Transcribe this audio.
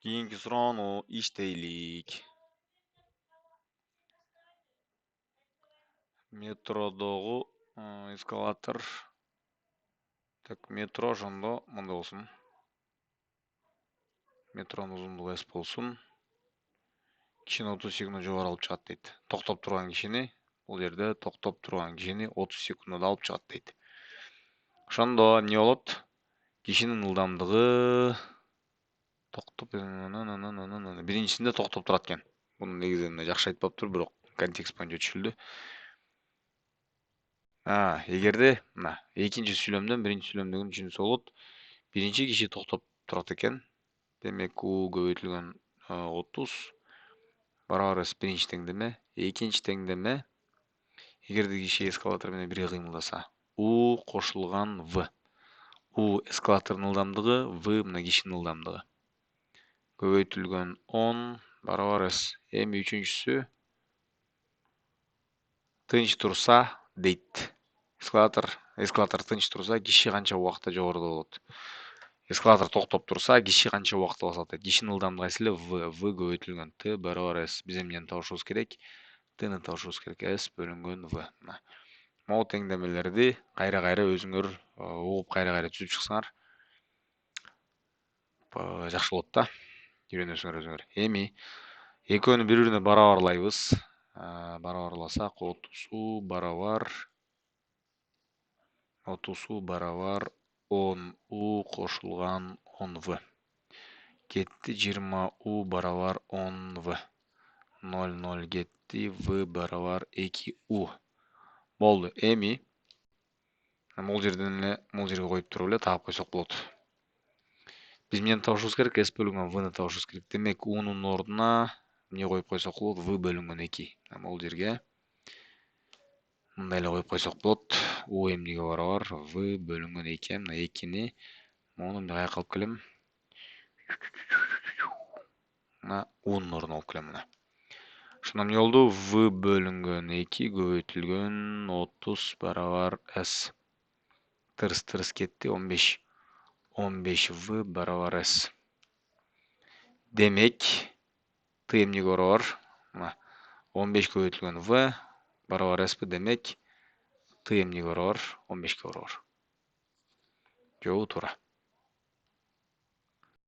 Keyingi surooну иштейлик. Метродогу эскалатор. Так, метро ошондо мындай болсун. Метронун узундугу S болсун. Кишини 30 секунд жогору алып чыгат дейт. Токтоп турган кишини, бул жерде токтоп турган кишини 30 секундда алып чыгат дейт. Ошондо эмне болот? Кишинин ылдамдыгы токтоп биринчисинде токтоп турат экен. Муну негизи жакшы айтпаптыр, бирок контекст боюнча түшүлдү. Эгерде мына экинчи сүйлөмдөн биринчи сүйлөмдөгүн түшүнсө болот. Биринчи киши токтоп турат экен. Демек U көбөйтүлгөн 30 барабар S биринчи теңдеме, экинчи теңдеме. Эгерде киши эскалатор менен бирге кыймылдаса, U кошулган V. U эскалатордун ылдамдыгы, V мына кишинин ылдамдыгы. Көбөйтүлгөн 10 барабар S. Эми үчүнчүсү тынч турса дейт. Эскалатор тынч турса, киши канча убакытта жогоруда болот? Эскалатор токтоп турса, киши канча убакытта басат дейт. Кишинин ылдамдыгы кайсы эле? V көбөйтүлгөн T барабар S. Биз эмнени табышыбыз керек? T'ни табышыбыз керек. S бөлүнгөн V. Могу теңдемелерди кайра-кайра өзүңөр угуп кайра-кайра түзүп чыксаңар жакшы болот да. Үйрөнөсүңөр өзүңөр. Эми экөөнү бири-бирине барабарлайбыз. Барабарласак 30U барабар 10U кошулган 10V. Кетти 20U барабар 10V. 0 кетти, V барабар 2U. Болду. Эми бул жерден эле бул жерге коюп туруп эле таап койсок болот. Биз эмнени табышыбыз керек? S бөлүнгөн V'ни табышыбыз керек. Демек U'нун ордуна эмне коюп койсок болот? V бөлүнгөн 2. Бул жерге мындай эле коюп койсок болот. U эмнеге барабар? V бөлүнгөн 2. Мына 2-ни мону эмне каяка алып келем? Мына U'нун ордуна алып келем мына. Ошондо эмне болду? V бөлүнгөн 2 көбөйтүлгөн 30 барабар S. Тырс кетти 15. 15V барабар S. Демек T эмнеге барабар? Мына 15 көбөйтүлгөн V барабар S. Демек T эмнеге барабар? 15ке барабар. Жобу туура.